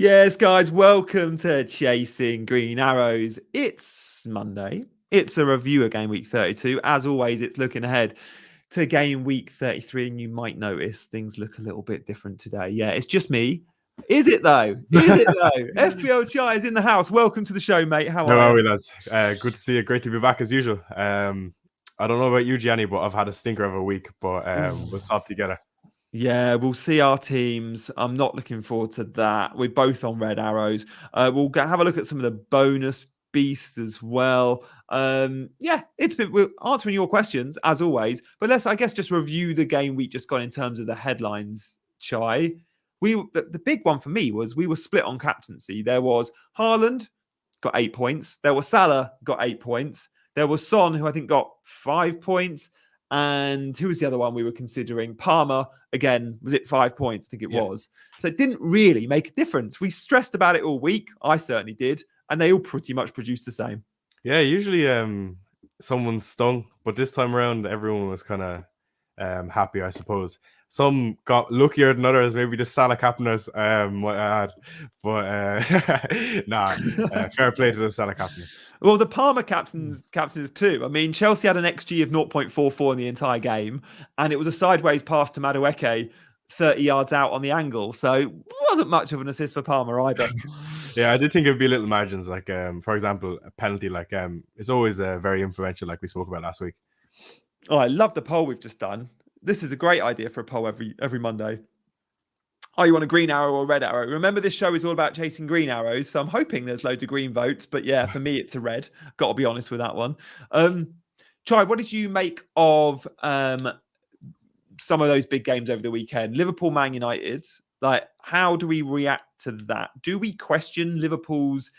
Yes, guys, welcome to Chasing Green Arrows. It's Monday. It's a review of game week 32. As always, it's looking ahead to game week 33, and you might notice things look a little bit different today. Yeah, it's just me. Is it though? FPL Chai is in the house. Welcome to the show, mate. How How are are you? we, lads? Good to see you. Great to be back as usual. I don't know about you, Gianni, but I've had a stinker of a week, but we'll stop together. Yeah, we'll see our teams. I'm not looking forward to that. We're both on red arrows. We'll have a look at some of the bonus beasts as well. We're answering your questions as always, but let's, I guess, just review the game week just gone in terms of the headlines. Chai, the big one for me was we were split on captaincy. There was Haaland got 8 points. There was Salah got 8 points. There was Son, who I think got 5 points. And who was the other one we were considering? Palmer, again, was it 5 points? I think it was. So it didn't really make a difference. We stressed about it all week. I certainly did. And they all pretty much produced the same. Yeah, usually someone's stung, but this time around, everyone was kind of happy, I suppose. Some got luckier than others, maybe the Salah captainers might add. But fair play to the Salah captainers. Well, the Palmer captains too. I mean, Chelsea had an XG of 0.44 in the entire game, and it was a sideways pass to Madueke 30 yards out on the angle. So it wasn't much of an assist for Palmer either. Yeah, I did think it'd be little margins. Like, for example, a penalty, like, it's always very influential, like we spoke about last week. Oh, I love the poll we've just done. This is a great idea for a poll every Monday. Are you on a green arrow or red arrow? Remember, this show is all about chasing green arrows, so I'm hoping there's loads of green votes. But yeah, for me, it's a red. Got to be honest with that one. Chai, what did you make of some of those big games over the weekend? Liverpool, Man United. Like, how do we react to that? Do we question Liverpool's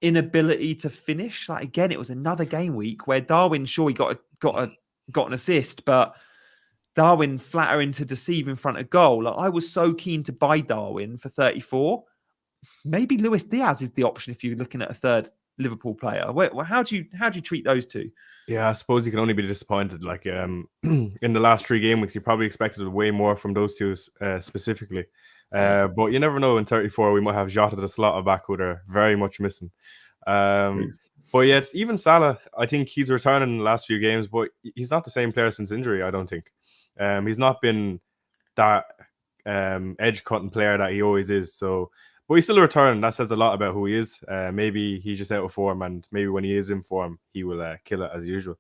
inability to finish? Like, again, it was another game week where Darwin sure got an assist, but Darwin flattering to deceive in front of goal. Like, I was so keen to buy Darwin for 34. Maybe Luis Diaz is the option if you're looking at a third Liverpool player. How do you treat those two? Yeah, I suppose you can only be disappointed. Like, in the last 3 game weeks, you probably expected way more from those two specifically. But you never know. In 34, we might have Jota the slot back, who they're very much missing. But yeah, it's even Salah. I think he's returning in the last few games, but he's not the same player since injury, I don't think. He's not been that edge-cutting player that he always is. So, but he's still a return. That says a lot about who he is. Maybe he's just out of form, and maybe when he is in form, he will kill it as usual.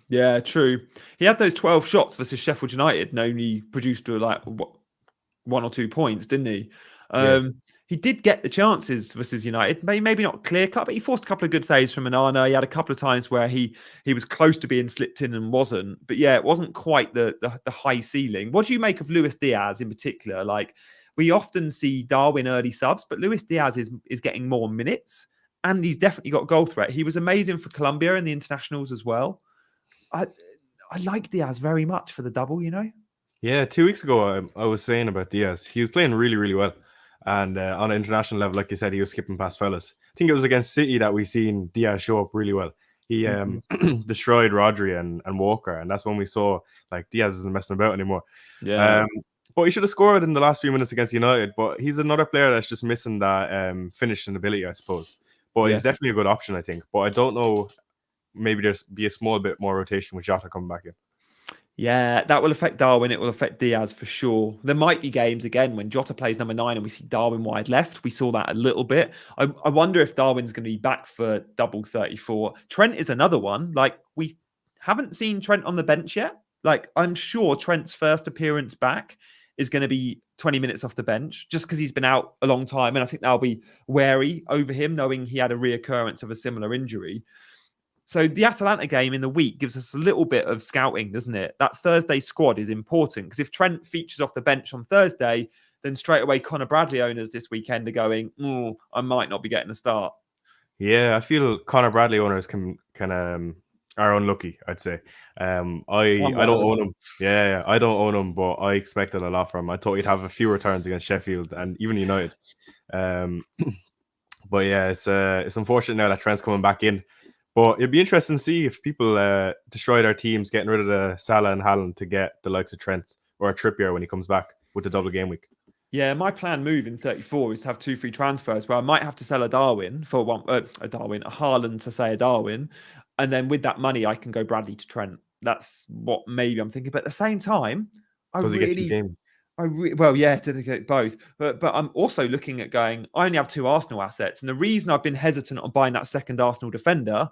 Yeah, true. He had those 12 shots versus Sheffield United and only produced like 1 or 2 points, didn't he? He did get the chances versus United, maybe not clear cut, but he forced a couple of good saves from Onana. He had a couple of times where he was close to being slipped in and wasn't. But yeah, it wasn't quite the high ceiling. What do you make of Luis Diaz in particular? Like, we often see Darwin early subs, but Luis Diaz is getting more minutes, and he's definitely got goal threat. He was amazing for Colombia in the internationals as well. I like Diaz very much for the double, you know? Yeah, 2 weeks ago, I was saying about Diaz. He was playing really, really well. And on an international level, like you said, he was skipping past fellas. I think it was against City that we seen Diaz show up really well. He destroyed Rodri and Walker, and that's when we saw like Diaz isn't messing about anymore. Yeah. But he should have scored in the last few minutes against United. But he's another player that's just missing that finishing ability, I suppose. But he's definitely a good option, I think. But I don't know. Maybe there's be a small bit more rotation with Jota coming back in. Yeah, that will affect Darwin. It will affect Diaz for sure. There might be games again when Jota plays number 9 and we see Darwin wide left. We saw that a little bit. I wonder if Darwin's going to be back for double 34. Trent is another one. Like, we haven't seen Trent on the bench yet. Like, I'm sure Trent's first appearance back is going to be 20 minutes off the bench just because he's been out a long time. And I think they'll be wary over him, knowing he had a reoccurrence of a similar injury. So the Atalanta game in the week gives us a little bit of scouting, doesn't it? That Thursday squad is important because if Trent features off the bench on Thursday, then straight away Conor Bradley owners this weekend are going, I might not be getting a start. Yeah, I feel Conor Bradley owners are unlucky, I'd say. I don't own him. Yeah, I don't own him, but I expected a lot from him. I thought he'd have a few returns against Sheffield and even United. But yeah, it's unfortunate now that Trent's coming back in. But it'd be interesting to see if people destroy their teams, getting rid of the Salah and Haaland to get the likes of Trent or a Trippier when he comes back with the double game week. Yeah, my plan move in 34 is to have 2 free transfers where I might have to sell a Darwin for a Haaland to say a Darwin. And then with that money, I can go Bradley to Trent. That's what maybe I'm thinking. But at the same time, Does he get 2 games? well, yeah, to get both. But I'm also looking at going, I only have 2 Arsenal assets. And the reason I've been hesitant on buying that second Arsenal defender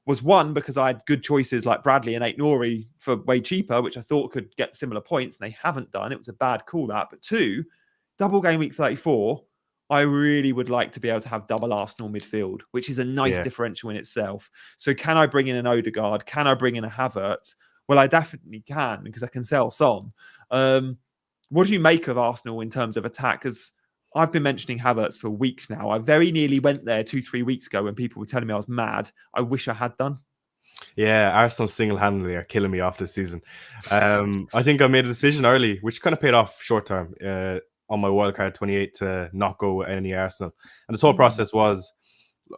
was one, because I had good choices like Bradley and Aït-Nouri for way cheaper, which I thought could get similar points, and they haven't done. It was a bad call, that. But 2, double game week 34, I really would like to be able to have double Arsenal midfield, which is a nice differential in itself. So can I bring in an Odegaard? Can I bring in a Havertz? Well, I definitely can, because I can sell Son. What do you make of Arsenal in terms of attack? Because I've been mentioning Havertz for weeks now. I very nearly went there 2-3 weeks ago when people were telling me I was mad. I wish I had done. Yeah, Arsenal single-handedly are killing me off this season. I think I made a decision early, which kind of paid off short term on my wildcard 28 to not go with any Arsenal. And the whole process was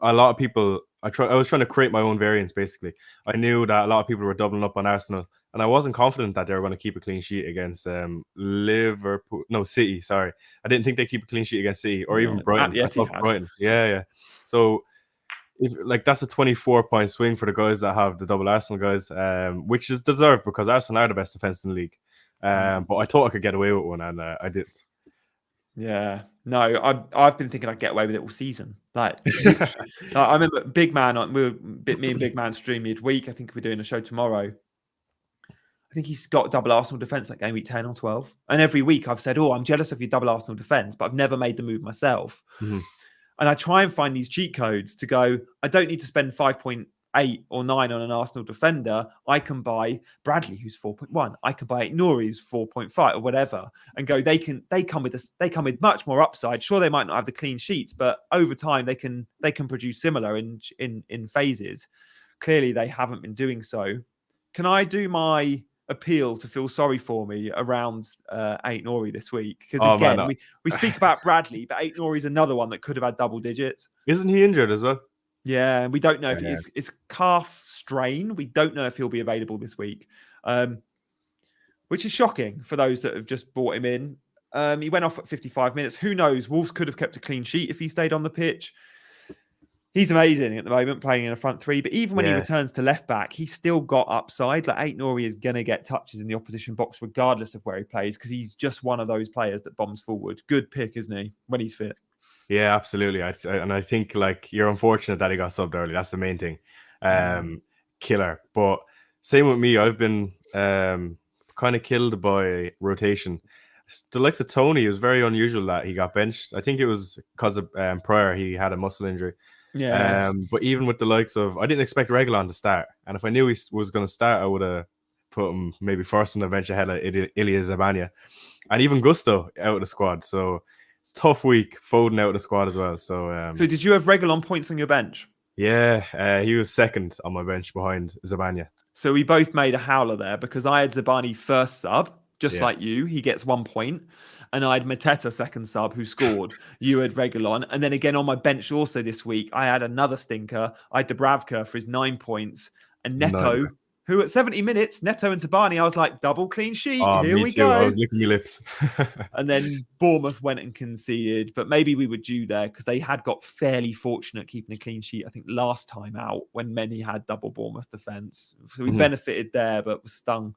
a lot of people. I was trying to create my own variants. Basically, I knew that a lot of people were doubling up on Arsenal, and I wasn't confident that they were going to keep a clean sheet against City. Sorry, I didn't think they'd keep a clean sheet against City or even Brighton. I thought Brighton. Yeah. So, that's a 24-point swing for the guys that have the double Arsenal guys, which is deserved because Arsenal are the best defense in the league. But I thought I could get away with one, and I didn't. Yeah, no, I've been thinking I'd get away with it all season. Like, I remember Big Man me and Big Man stream midweek. I think we're doing a show tomorrow. I think he's got double Arsenal defense like game week 10 or 12. And every week I've said, I'm jealous of your double Arsenal defense, but I've never made the move myself. Mm-hmm. And I try and find these cheat codes to go, I don't need to spend 5.8 or 9 on an Arsenal defender. I can buy Bradley, who's 4.1. I can buy Aït-Nouri, who's 4.5 or whatever, and go, they come with much more upside. Sure, they might not have the clean sheets, but over time they can produce similar in phases. Clearly they haven't been doing so. Can I do my appeal to feel sorry for me around Aït-Nouri this week? Because again, we speak about Bradley, but Aït-Nouri is another one that could have had double digits. Isn't he injured as well? Yeah, and we don't know if it's calf strain. We don't know if he'll be available this week, which is shocking for those that have just bought him in. He went off at 55 minutes. Who knows? Wolves could have kept a clean sheet if he stayed on the pitch. He's amazing at the moment, playing in a front three. But even when he returns to left back, he's still got upside. Like, Aït-Nouri is going to get touches in the opposition box regardless of where he plays, because he's just one of those players that bombs forward. Good pick, isn't he, when he's fit? Yeah, absolutely. I think you're unfortunate that he got subbed early. That's the main thing. Killer. But same with me. I've been kind of killed by rotation. The likes of Tony, it was very unusual that he got benched. I think it was because of prior he had a muscle injury. Yeah. But even with the likes of, I didn't expect Reguilon to start, and if I knew he was going to start, I would have put him maybe first on the bench ahead of Ilya Zabania, and even Gusto out of the squad. So it's a tough week. Foden out of the squad as well. So did you have Reguilon points on your bench? Yeah, he was second on my bench behind Zabania. So we both made a howler there, because I had Zabani first sub, just like you. He gets 1 point. And I had Mateta second sub, who scored. You had Reguilon. And then again on my bench also this week, I had another stinker. I had Dubravka for his 9 points. And Neto, who at 70 minutes, Neto and Tabani, I was like, double clean sheet. Here we go. I was licking my lips. And then Bournemouth went and conceded. But maybe we were due there, because they had got fairly fortunate keeping a clean sheet, I think, last time out when many had double Bournemouth defence. So we benefited there, but was stung.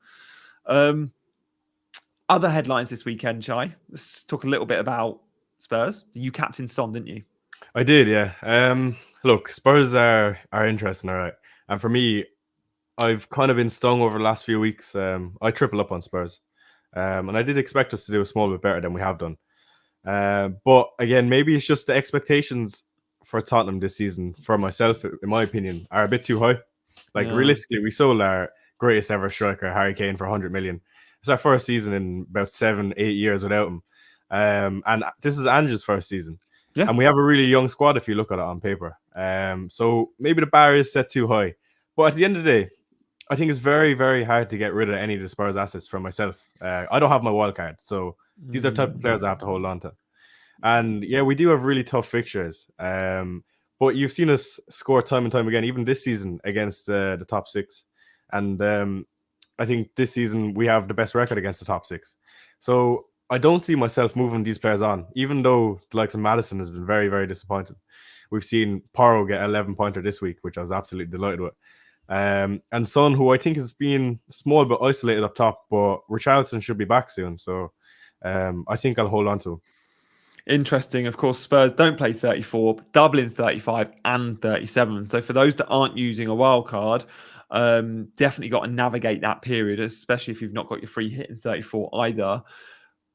Other headlines this weekend, Chai. Let's talk a little bit about Spurs. You captained Son, didn't you? I did, yeah. Look, Spurs are interesting, all right. And for me, I've kind of been stung over the last few weeks. I triple up on Spurs. And I did expect us to do a small bit better than we have done. But again, maybe it's just the expectations for Tottenham this season, for myself, in my opinion, are a bit too high. Realistically, we sold our greatest ever striker, Harry Kane, for 100 million. It's our first season in about 7-8 years without him. And this is Ange's first season. Yeah. And we have a really young squad if you look at it on paper. So maybe the bar is set too high. But at the end of the day, I think it's very, very hard to get rid of any of the Spurs assets for myself. I don't have my wildcard. So these are the type of players I have to hold on to. And yeah, we do have really tough fixtures. But you've seen us score time and time again, even this season, against the top six. And I think this season we have the best record against the top six. So I don't see myself moving these players on, even though the likes of Maddison has been very, very disappointed. We've seen Porro get 11-pointer this week, which I was absolutely delighted with. And Son, who I think has been small but isolated up top, but Richarlison should be back soon. So I think I'll hold on to him. Interesting. Of course, Spurs don't play 34, but Dublin 35 and 37. So for those that aren't using a wild card, definitely got to navigate that period, especially if you've not got your free hit in 34 either.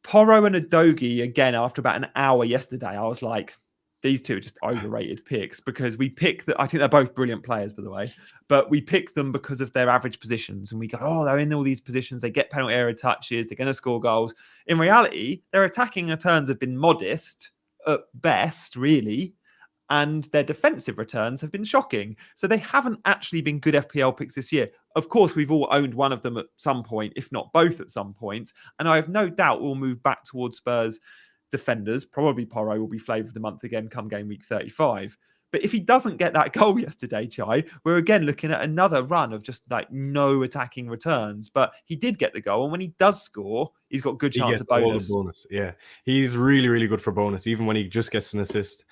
Porro and Udogie, again, after about an hour yesterday, I was like, these two are just overrated picks because we pick that. I think they're both brilliant players, by the way, but we pick them because of their average positions. And we go, oh, they're in all these positions. They get penalty area touches. They're going to score goals. In reality, their attacking returns have been modest at best, really. And their defensive returns have been shocking. So they haven't actually been good FPL picks this year. Of course, we've all owned one of them at some point, if not both at some point. And I have no doubt we'll move back towards Spurs defenders. Probably Porro will be flavour of the month again come game week 35. But if he doesn't get that goal yesterday, Chai, we're again looking at another run of just like no attacking returns. But he did get the goal. And when he does score, he's got good chance of bonus. Yeah, he's really, really good for bonus, even when he just gets an assist.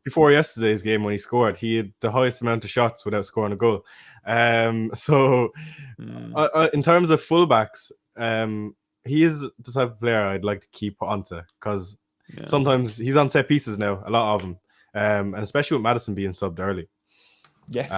Before yesterday's game, when he scored, he had the highest amount of shots without scoring a goal. In terms of fullbacks, he is the type of player I'd like to keep onto because sometimes he's on set pieces now, a lot of them. And especially with Maddison being subbed early. Yes.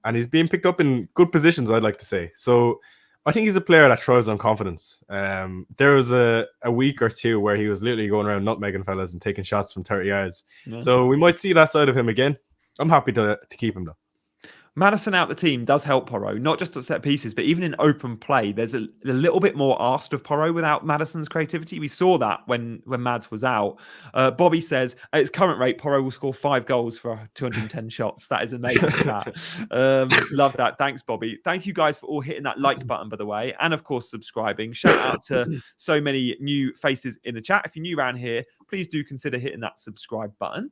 And he's being picked up in good positions, I'd like to say. So I think he's a player that thrives on confidence. There was a week or two where he was literally going around nutmegging fellas and taking shots from 30 yards. Yeah. So we might see that side of him again. I'm happy to keep him though. Maddison out the team does help Porro, not just at set pieces, but even in open play. There's a little bit more asked of Porro without Maddison's creativity. We saw that when Mads was out. Bobby says, at its current rate, Porro will score 5 goals for 210 shots. That is amazing. Love that. Thanks, Bobby. Thank you guys for all hitting that like button, by the way, and of course, subscribing. Shout out to so many new faces in the chat. If you're new around here, please do consider hitting that subscribe button.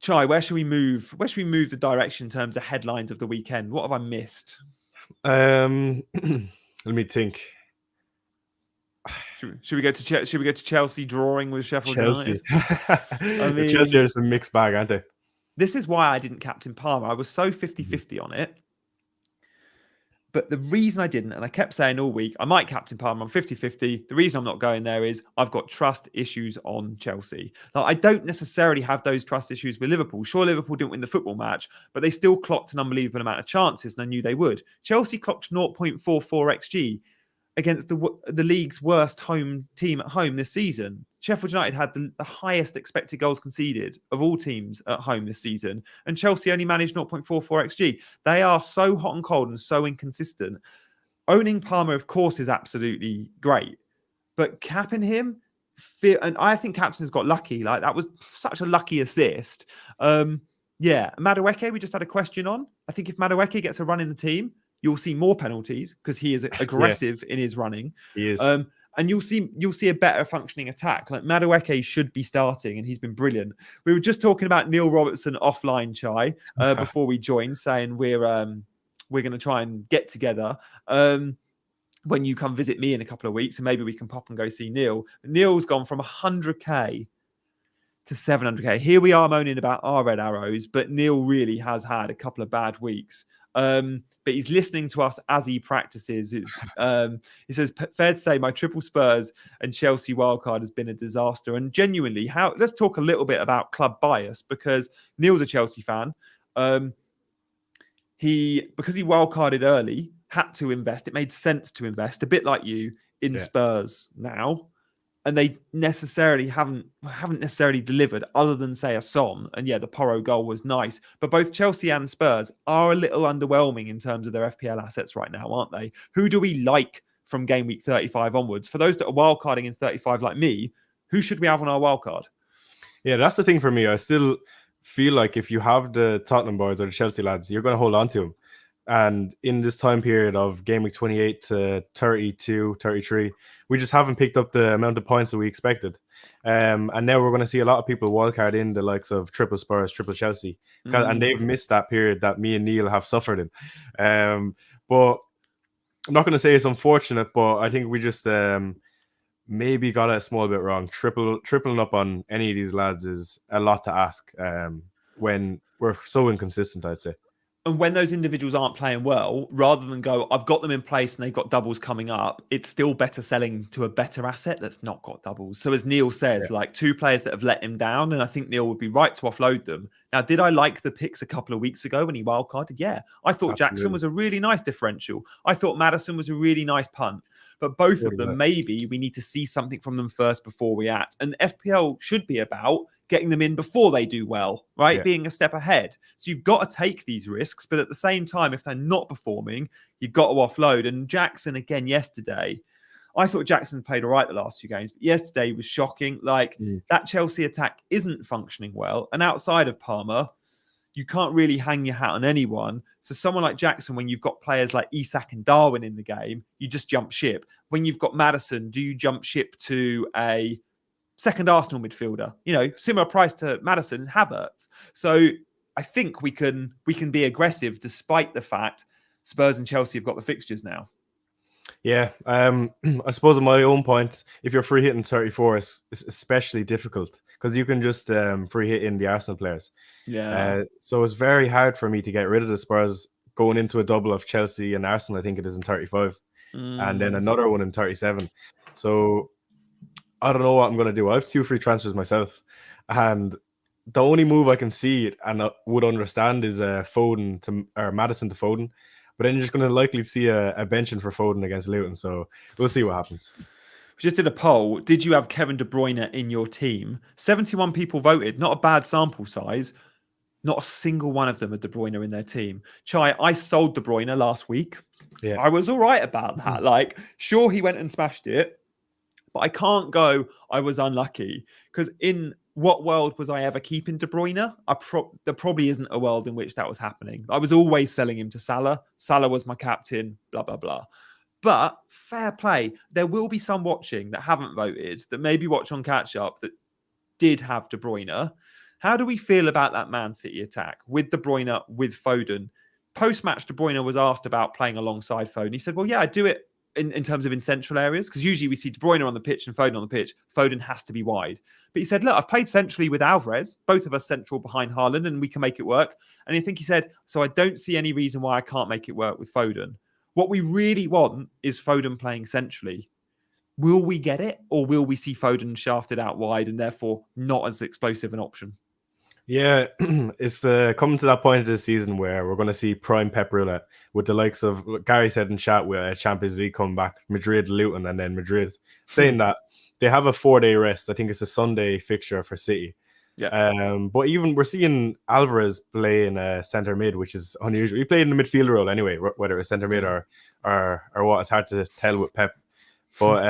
Chai, where should we move? Where should we move the direction in terms of headlines of the weekend? What have I missed? Let me think. Should we go to Chelsea drawing with Sheffield United? I mean, Chelsea are a mixed bag, aren't they? This is why I didn't captain Palmer. I was so 50-50 on it. But the reason I didn't, and I kept saying all week, I might captain Palmer, I'm 50-50. The reason I'm not going there is I've got trust issues on Chelsea. Now, I don't necessarily have those trust issues with Liverpool. Sure, Liverpool didn't win the football match, but they still clocked an unbelievable amount of chances, and I knew they would. Chelsea clocked 0.44 XG against the league's worst home team at home this season. Sheffield United had the highest expected goals conceded of all teams at home this season, and Chelsea only managed 0.44 XG. They are so hot and cold and so inconsistent. Owning Palmer, of course, is absolutely great, but capping him, and I think Captain's got lucky. Like, that was such a lucky assist. Madueke, we just had a question on. I think if Madueke gets a run in the team, you'll see more penalties because he is aggressive in his running. He is. And you'll see a better functioning attack. Like, Madueke should be starting, and he's been brilliant. We were just talking about Neil Robertson offline, Chai, before we joined, saying we're going to try and get together when you come visit me in a couple of weeks, and maybe we can pop and go see Neil. Neil's gone from 100k to 700k. Here we are moaning about our red arrows, but Neil really has had a couple of bad weeks. But he's listening to us as he practices. He says, fair to say my triple Spurs and Chelsea wildcard has been a disaster. And genuinely, let's talk a little bit about club bias, because Neil's a Chelsea fan. Because he wildcarded early, had to invest. It made sense to invest, a bit like you, in Spurs now. And they haven't necessarily delivered, other than, say, a Son. And the Porro goal was nice. But both Chelsea and Spurs are a little underwhelming in terms of their FPL assets right now, aren't they? Who do we like from game week 35 onwards? For those that are wildcarding in 35 like me, who should we have on our wildcard? Yeah, that's the thing for me. I still feel like if you have the Tottenham boys or the Chelsea lads, you're going to hold on to them. And in this time period of game week 28 to 32, 33, we just haven't picked up the amount of points that we expected. And now we're going to see a lot of people wildcard in the likes of triple Spurs, triple Chelsea. And they've missed that period that me and Neil have suffered in. But I'm not going to say it's unfortunate, but I think we just maybe got it a small bit wrong. Tripling up on any of these lads is a lot to ask when we're so inconsistent, I'd say. And when those individuals aren't playing well, rather than go, I've got them in place and they've got doubles coming up, it's still better selling to a better asset that's not got doubles. So as Neil says, like 2 players that have let him down, and I think Neil would be right to offload them. Now, did I like the picks a couple of weeks ago when he wildcarded? Yeah. I thought Jackson was a really nice differential. I thought Maddison was a really nice punt. But both of them, maybe we need to see something from them first before we act. And FPL should be about getting them in before they do well, right? Yeah. Being a step ahead. So you've got to take these risks, but at the same time, if they're not performing, you've got to offload. And Jackson, again, yesterday, I thought Jackson played all right the last few games, but yesterday was shocking. Like that Chelsea attack isn't functioning well. And outside of Palmer, you can't really hang your hat on anyone. So someone like Jackson, when you've got players like Isak and Darwin in the game, you just jump ship. When you've got Maddison, do you jump ship to a second Arsenal midfielder? You know, similar price to Maddison, Havertz. So I think we can be aggressive despite the fact Spurs and Chelsea have got the fixtures now. Yeah, I suppose on my own point, if you're free hitting 34, it's especially difficult because you can just free hit in the Arsenal players. Yeah. So it's very hard for me to get rid of the Spurs going into a double of Chelsea and Arsenal. I think it is in 35, and then another one in 37. So I don't know what I'm going to do. I have 2 free transfers myself, and the only move I can see and would understand is Foden or Maddison to Foden. But then you're just going to likely see a benching for Foden against Luton. So we'll see what happens. We just did a poll. Did you have Kevin De Bruyne in your team? 71 people voted. Not a bad sample size. Not a single one of them had De Bruyne in their team. Chai, I sold De Bruyne last week. Yeah, I was all right about that. Like, sure, he went and smashed it. But I can't go, I was unlucky. Because in what world was I ever keeping De Bruyne? There probably isn't a world in which that was happening. I was always selling him to Salah. Salah was my captain, blah, blah, blah. But fair play. There will be some watching that haven't voted, that maybe watch on catch up, that did have De Bruyne. How do we feel about that Man City attack with De Bruyne, with Foden? Post-match, De Bruyne was asked about playing alongside Foden. He said, well, yeah, I do it in terms of in central areas, because usually we see De Bruyne on the pitch and Foden on the pitch. Foden has to be wide. But he said, look, I've played centrally with Alvarez, both of us central behind Haaland, and we can make it work. And I think he said, so I don't see any reason why I can't make it work with Foden. What we really want is Foden playing centrally. Will we get it, or will we see Foden shafted out wide and therefore not as explosive an option? Yeah, it's coming to that point of the season where we're going to see prime Pep roulette with the likes of, Gary said in chat, with Champions League coming back, Madrid, Luton, and then Madrid. Saying that they have a 4-day rest. I think it's a Sunday fixture for City. Yeah. But even we're seeing Alvarez play in centre mid, which is unusual. He played in the midfield role anyway, whether it's centre mid or what. It's hard to tell with Pep. But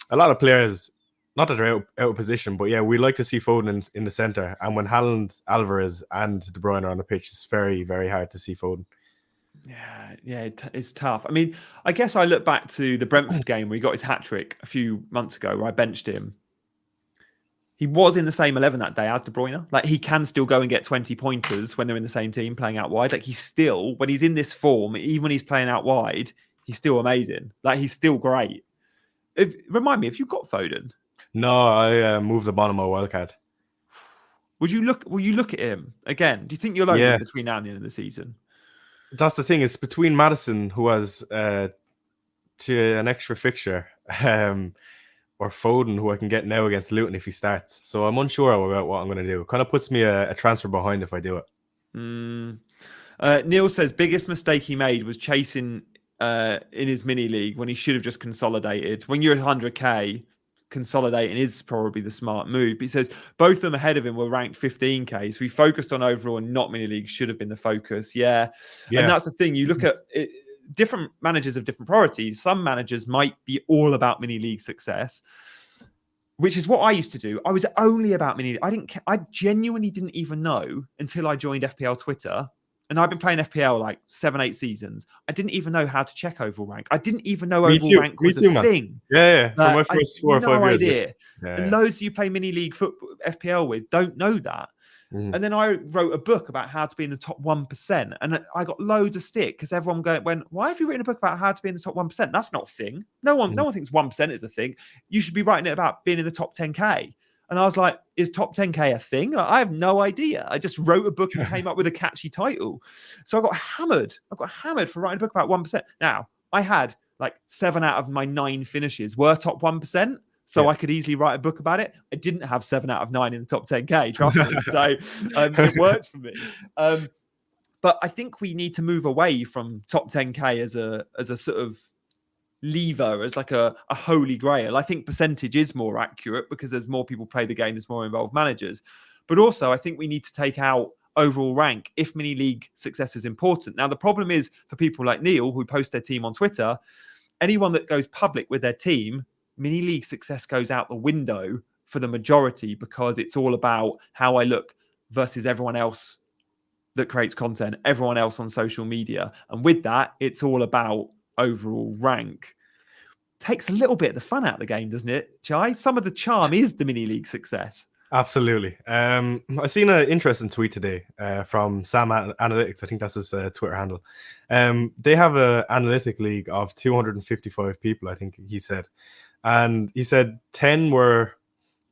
a lot of players, not that they're out of position, but yeah, we like to see Foden in the centre. And when Haaland, Alvarez, and De Bruyne are on the pitch, it's very, very hard to see Foden. Yeah, it's tough. I mean, I guess I look back to the Brentford game where he got his hat-trick a few months ago, where I benched him. He was in the same 11 that day as De Bruyne. Like, he can still go and get 20 pointers when they're in the same team playing out wide. Like, he's still, when he's in this form, even when he's playing out wide, he's still amazing. Like, he's still great. Remind me, if you got Foden? No, I moved the bottom of Wildcard. Will you look at him again? Do you think you'll own him between now and the end of the season? That's the thing. It's between Maddison, who has to an extra fixture, or Foden, who I can get now against Luton if he starts. So I'm unsure about what I'm going to do. It kind of puts me a transfer behind if I do it. Neil says biggest mistake he made was chasing in his mini league when he should have just consolidated. When you're 100k, consolidating is probably the smart move. But he says both of them ahead of him were ranked 15k. So we focused on overall and not mini leagues should have been the focus. Yeah. And that's the thing. You look at it, different managers have different priorities. Some managers might be all about mini league success, which is what I used to do. I was only about mini. I genuinely didn't even know until I joined FPL Twitter. And I've been playing FPL like 7-8 seasons. I didn't even know how to check overall rank. I didn't even know overall rank was a thing. Yeah. For my first 4 or 5 years. And loads of you play mini league football FPL with don't know that. And then I wrote a book about how to be in the top 1%. And I got loads of stick because everyone went, why have you written a book about how to be in the top 1%? That's not a thing. No one thinks 1% is a thing. You should be writing it about being in the top 10K. And I was like, is top 10K a thing? I have no idea. I just wrote a book and came up with a catchy title. So I got hammered. For writing a book about 1%. Now, I had like 7 out of my 9 finishes were top 1%. So I could easily write a book about it. I didn't have 7 out of 9 in the top 10K, trust me. So it worked for me. But I think we need to move away from top 10K as a sort of lever, as like a holy grail. I think percentage is more accurate because there's more people play the game, there's more involved managers. But also, I think we need to take out overall rank if mini league success is important. Now, the problem is for people like Neil who post their team on Twitter, anyone that goes public with their team, mini league success goes out the window for the majority because it's all about how I look versus everyone else that creates content, everyone else on social media. And with that, it's all about overall rank. Takes a little bit of the fun out of the game, doesn't it, Chai? Some of the charm is the mini league success. Absolutely. I seen an interesting tweet today from Sam Analytics. I think that's his Twitter handle. They have an analytic league of 255 people, I think he said. And he said 10 were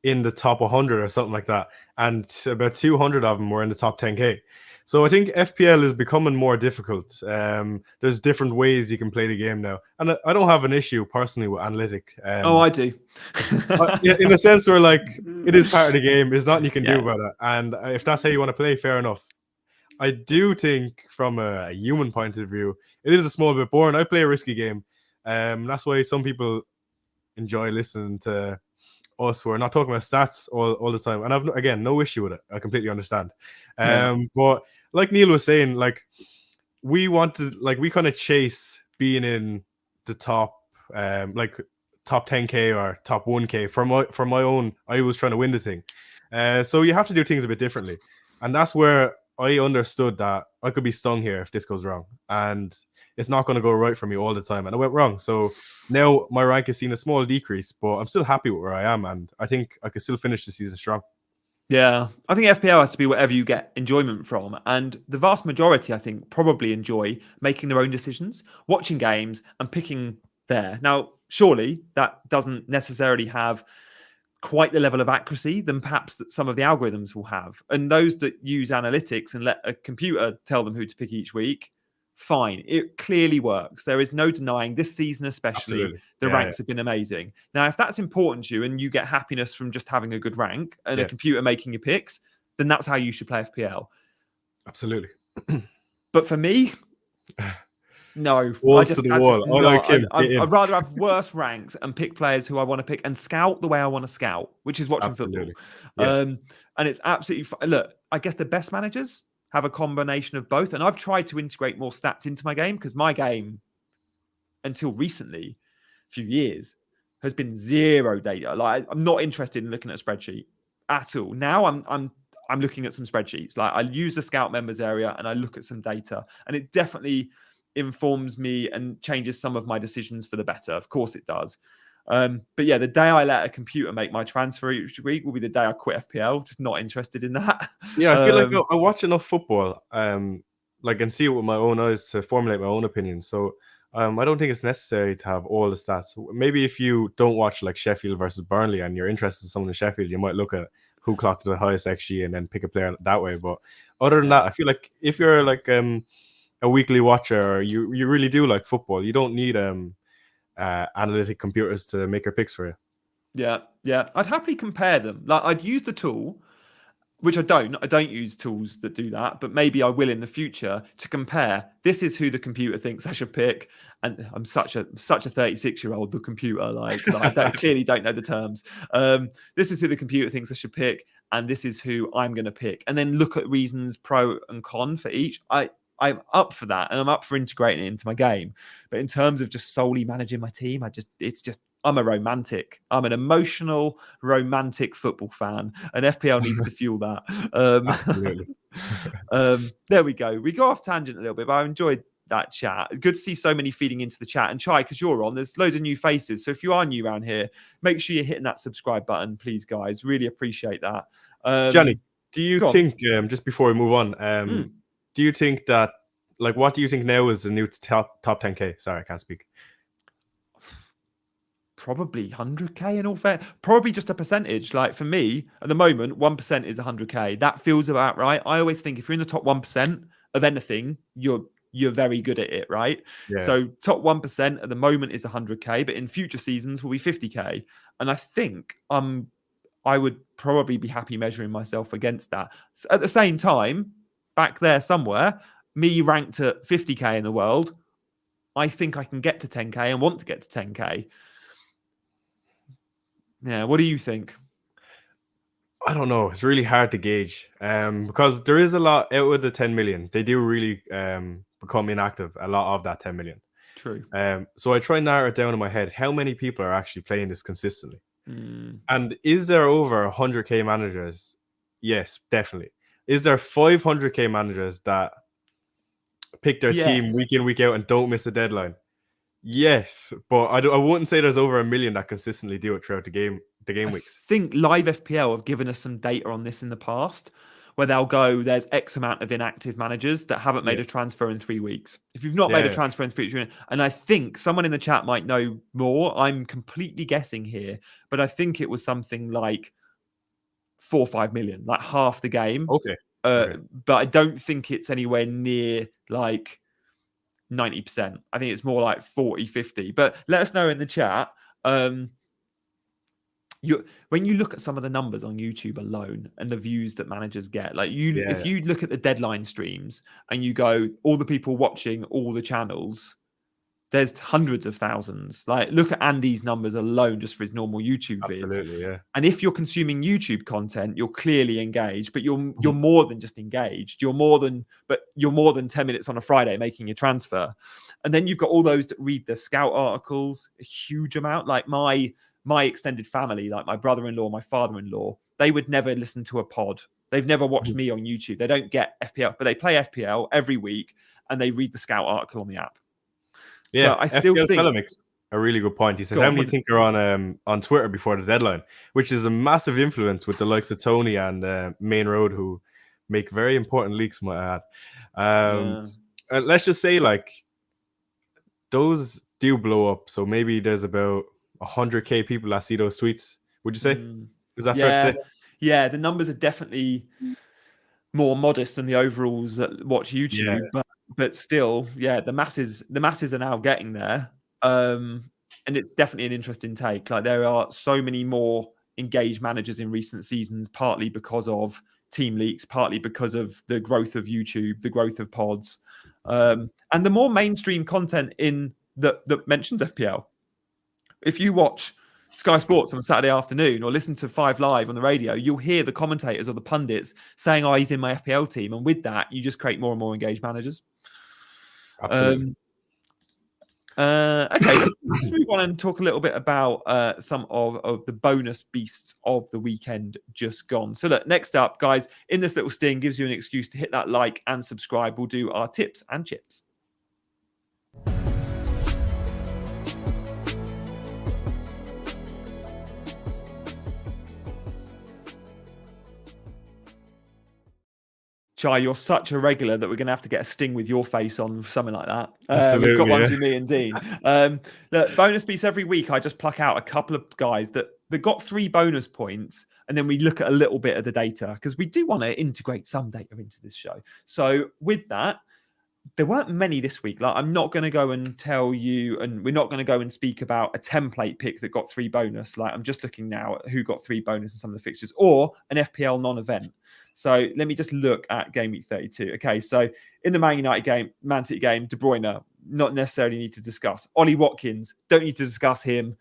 in the top 100 or something like that. And about 200 of them were in the top 10K. So I think FPL is becoming more difficult. There's different ways you can play the game now. And I don't have an issue personally with analytic. I do. In a sense where like it is part of the game. There's nothing you can do about it. And if that's how you want to play, fair enough. I do think from a human point of view, it is a small bit boring. I play a risky game. That's why some people enjoy listening to us who are not talking about stats all the time. And I've, again, no issue with it. I completely understand. But like Neil was saying, like we kind of chase being in the top, like top 10K or top 1K for my own. I was trying to win the thing. So you have to do things a bit differently. And that's where I understood that I could be stung here if this goes wrong. And it's not going to go right for me all the time. And I went wrong. So now my rank has seen a small decrease, but I'm still happy with where I am. And I think I could still finish the season strong. Yeah, I think FPL has to be whatever you get enjoyment from. And the vast majority, I think, probably enjoy making their own decisions, watching games and picking there. Now, surely that doesn't necessarily have quite the level of accuracy than perhaps that some of the algorithms will have. And those that use analytics and let a computer tell them who to pick each week, fine. It clearly works. There is no denying this season, especially the ranks have been amazing. Now, if that's important to you and you get happiness from just having a good rank and a computer making your picks, then that's how you should play FPL. Absolutely. But for me, no. I'd rather have worse ranks and pick players who I want to pick and scout the way I want to scout, which is watching football. And it's absolutely look, I guess the best managers have a combination of both. And I've tried to integrate more stats into my game because my game, until recently, a few years, has been zero data. Like I'm not interested in looking at a spreadsheet at all. Now I'm looking at some spreadsheets. Like I use the scout members area and I look at some data, and it definitely informs me and changes some of my decisions for the better. Of course it does. But yeah, the day I let a computer make my transfer each week will be the day I quit FPL. Just not interested in that. Yeah, I feel like I watch enough football, like and see it with my own eyes to formulate my own opinion. So I don't think it's necessary to have all the stats. Maybe if you don't watch like Sheffield versus Burnley and you're interested in someone in Sheffield, you might look at who clocked the highest XG and then pick a player that way. But other than that, I feel like if you're like a weekly watcher, or you really do like football, you don't need analytic computers to make your picks for you. Yeah. I'd happily compare them. Like I'd use the tool, which I don't use tools that do that, but maybe I will in the future to compare. This is who the computer thinks I should pick. And I'm such a 36-year-old, the computer, like I clearly don't know the terms. This is who the computer thinks I should pick. And this is who I'm going to pick. And then look at reasons pro and con for each. I'm up for that, and I'm up for integrating it into my game. But in terms of just solely managing my team, I'm a romantic. I'm an emotional, romantic football fan, and FPL needs to fuel that. Absolutely. There we go. We go off tangent a little bit, but I enjoyed that chat. Good to see so many feeding into the chat. And Chai, because you're on, there's loads of new faces. So if you are new around here, make sure you're hitting that subscribe button, please, guys. Really appreciate that. Johnny, Do you Go on. think, just before we move on, do you think that, like, what do you think now is the new top 10K? Sorry, I can't speak. Probably 100K in all fair. Probably just a percentage. Like for me, at the moment, 1% is 100K. That feels about right. I always think if you're in the top 1% of anything, you're very good at it, right? Yeah. So top 1% at the moment is 100K, but in future seasons will be 50K. And I think I would probably be happy measuring myself against that. So at the same time, back there somewhere, me ranked at 50K in the world, I think I can get to 10K and want to get to 10K. Yeah, what do you think? I don't know. It's really hard to gauge because there is a lot out of the 10 million. They do really become inactive, a lot of that 10 million. True. So I try and narrow it down in my head. How many people are actually playing this consistently? Mm. And is there over 100K managers? Yes, definitely. Is there 500K managers that pick their team week in, week out and don't miss a deadline? Yes, but I wouldn't say there's over 1 million that consistently do it throughout the game weeks. I think Live FPL have given us some data on this in the past, where they'll go, there's X amount of inactive managers that haven't made a transfer in 3 weeks. If you've not made a transfer in 3 weeks, and I think someone in the chat might know more, I'm completely guessing here, but I think it was something like 4 or 5 million, like half the game. Okay. But I don't think it's anywhere near like 90%. I think it's more like 40, 50. But let us know in the chat. When you look at some of the numbers on YouTube alone and the views that managers get, like if you look at the deadline streams and you go, all the people watching all the channels, there's hundreds of thousands. Like look at Andy's numbers alone just for his normal YouTube vids. Absolutely, yeah. And if you're consuming YouTube content, you're clearly engaged, but you're more than just engaged. You're more than 10 minutes on a Friday making a transfer. And then you've got all those that read the scout articles, a huge amount. Like my extended family, like my brother-in-law, my father-in-law, they would never listen to a pod. They've never watched me on YouTube. They don't get FPL, but they play FPL every week and they read the scout article on the app. Yeah, so I still FPL think fella makes a really good point. He said, "How many think are on Twitter before the deadline?" Which is a massive influence with the likes of Tony and Main Road, who make very important leaks, might add. Let's just say, like, those do blow up. So maybe there's about 100K people that see those tweets. Would you say? Is that fair to say? Yeah, the numbers are definitely more modest than the overalls that watch YouTube, but still, the masses are now getting there. And it's definitely an interesting take. Like there are so many more engaged managers in recent seasons, partly because of team leaks, partly because of the growth of YouTube, the growth of pods, and the more mainstream content in that mentions FPL. If you watch Sky Sports on a Saturday afternoon or listen to 5 Live on the radio, you'll hear the commentators or the pundits saying, "Oh, he's in my FPL team." And with that, you just create more and more engaged managers. Absolutely. Okay, let's move on and talk a little bit about some of the bonus beasts of the weekend just gone. So look, next up, guys, in this little sting gives you an excuse to hit that like and subscribe. We'll do our tips and chips. Chai, you're such a regular that we're going to have to get a sting with your face on, something like that. We've got one to me and Dean. Look, bonus piece every week. I just pluck out a couple of guys that got 3 bonus points, and then we look at a little bit of the data because we do want to integrate some data into this show. So with that, there weren't many this week. Like I'm not going to go and tell you, and we're not going to go and speak about a template pick that got 3 bonus. Like I'm just looking now at who got 3 bonus in some of the fixtures, or an FPL non-event. So let me just look at game week 32. Okay, so in the Man United game, Man City game, De Bruyne, not necessarily need to discuss. Ollie Watkins, don't need to discuss him.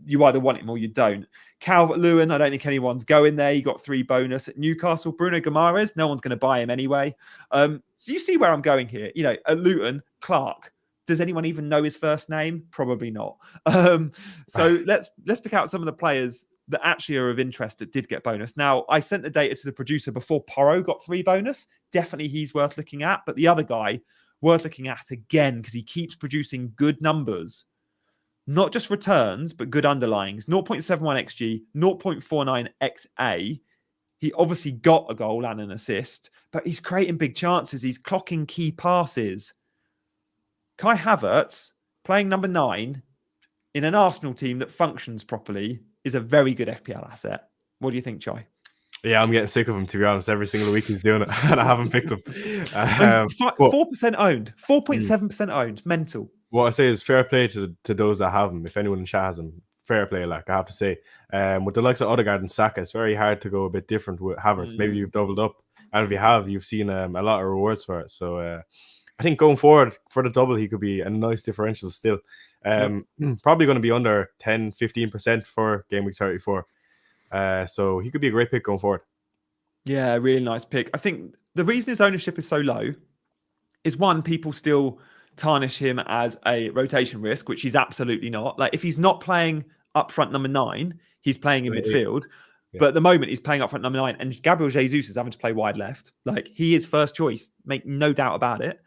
You either want him or you don't. Calvert-Lewin, I don't think anyone's going there. He got 3 bonus. At Newcastle, Bruno Guimaraes, no one's going to buy him anyway. So you see where I'm going here. You know, at Luton, Clark. Does anyone even know his first name? Probably not. So let's pick out some of the players that actually are of interest that did get bonus. Now, I sent the data to the producer before Porro got 3 bonus. Definitely he's worth looking at. But the other guy, worth looking at again, because he keeps producing good numbers. Not just returns, but good underlyings. 0.71 XG, 0.49 XA. He obviously got a goal and an assist, but he's creating big chances. He's clocking key passes. Kai Havertz, playing number 9 in an Arsenal team that functions properly, is a very good FPL asset. What do you think, Chai? Yeah, I'm getting sick of him, to be honest. Every single week he's doing it, and I haven't picked him. 4% owned, 4.7% owned. Mental. What I say is fair play to those that have him. If anyone in chat has him, fair play, like I have to say. With the likes of Odegaard and Saka, it's very hard to go a bit different with Havertz. Maybe you've doubled up, and if you have, you've seen a lot of rewards for it. So I think going forward for the double, he could be a nice differential still. Probably going to be under 10, 15% for game week 34. So he could be a great pick going forward. Yeah, really nice pick. I think the reason his ownership is so low is, one, people still tarnish him as a rotation risk, which he's absolutely not. Like, if he's not playing up front number 9, he's playing in midfield. Yeah. But at the moment, he's playing up front number 9, and Gabriel Jesus is having to play wide left. Like, he is first choice, make no doubt about it.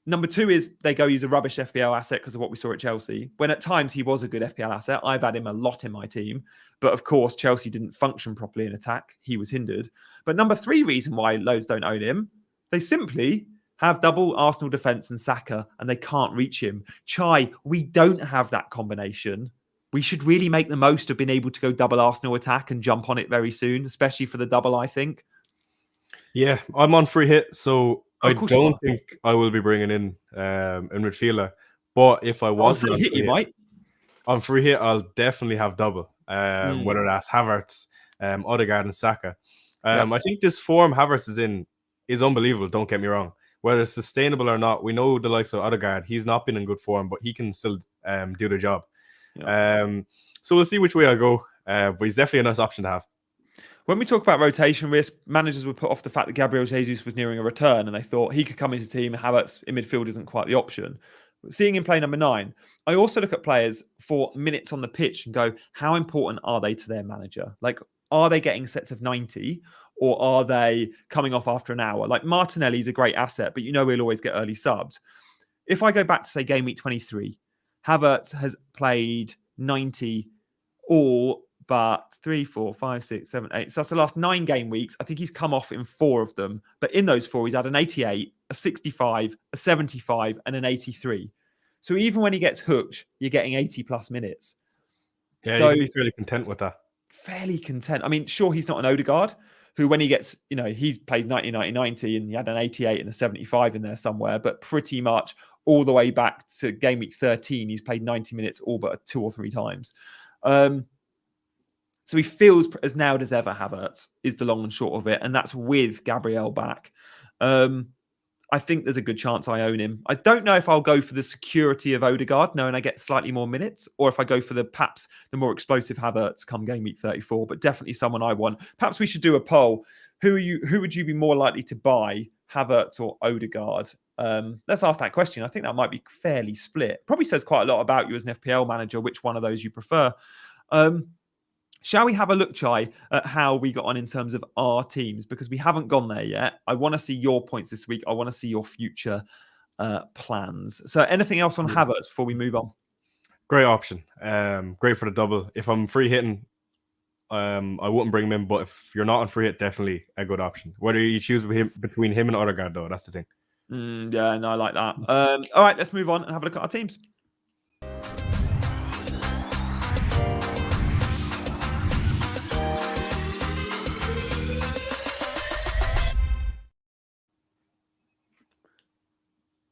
Number 2 is they go use a rubbish FPL asset because of what we saw at Chelsea, when at times he was a good FPL asset. I've had him a lot in my team. But of course, Chelsea didn't function properly in attack. He was hindered. But number 3 reason why loads don't own him, they simply have double Arsenal defence and Saka, and they can't reach him. Chai, we don't have that combination. We should really make the most of being able to go double Arsenal attack and jump on it very soon, especially for the double, I think. Yeah, I'm on free hit, so I don't think I will be bringing in midfielder. But if I wasn't on free hit, you might. On free hit, I'll definitely have double. Whether that's Havertz, Odegaard, and Saka. I think this form Havertz is in is unbelievable. Don't get me wrong. Whether it's sustainable or not, we know the likes of Odegaard. He's not been in good form, but he can still do the job. Yeah. So we'll see which way I go. But he's definitely a nice option to have. When we talk about rotation risk, managers would put off the fact that Gabriel Jesus was nearing a return, and they thought he could come into the team. Havertz in midfield isn't quite the option. Seeing him play number 9, I also look at players for minutes on the pitch and go, how important are they to their manager? Like, are they getting sets of 90, or are they coming off after an hour? Like, Martinelli's a great asset, but we'll always get early subs. If I go back to, say, game week 23, Havertz has played 90 all but 3, 4, 5, 6, 7, 8. So that's the last 9 game weeks. I think he's come off in 4 of them. But in those 4, he's had an 88, a 65, a 75, and an 83. So even when he gets hooked, you're getting 80 plus minutes. Yeah, so, you can be fairly content with that. Fairly content. I mean, sure, he's not an Odegaard, who when he gets, he's played 90, 90, 90, and he had an 88 and a 75 in there somewhere. But pretty much all the way back to game week 13, he's played 90 minutes all but 2 or 3 times. So he feels as nailed as ever, Havertz, is the long and short of it. And that's with Gabriel back. I think there's a good chance I own him. I don't know if I'll go for the security of Odegaard, knowing I get slightly more minutes, or if I go for perhaps the more explosive Havertz come game week 34, but definitely someone I want. Perhaps we should do a poll. Who would you be more likely to buy, Havertz or Odegaard? Let's ask that question. I think that might be fairly split. Probably says quite a lot about you as an FPL manager, which one of those you prefer. Shall we have a look, Chai, at how we got on in terms of our teams? Because we haven't gone there yet. I want to see your points this week. I want to see your future plans. So anything else on Havertz before we move on? Great option. Great for the double. If I'm free hitting, I wouldn't bring him in. But if you're not on free hit, definitely a good option. Whether you choose between him and Odegaard, though, that's the thing. Yeah, no, I like that. All right, let's move on and have a look at our teams.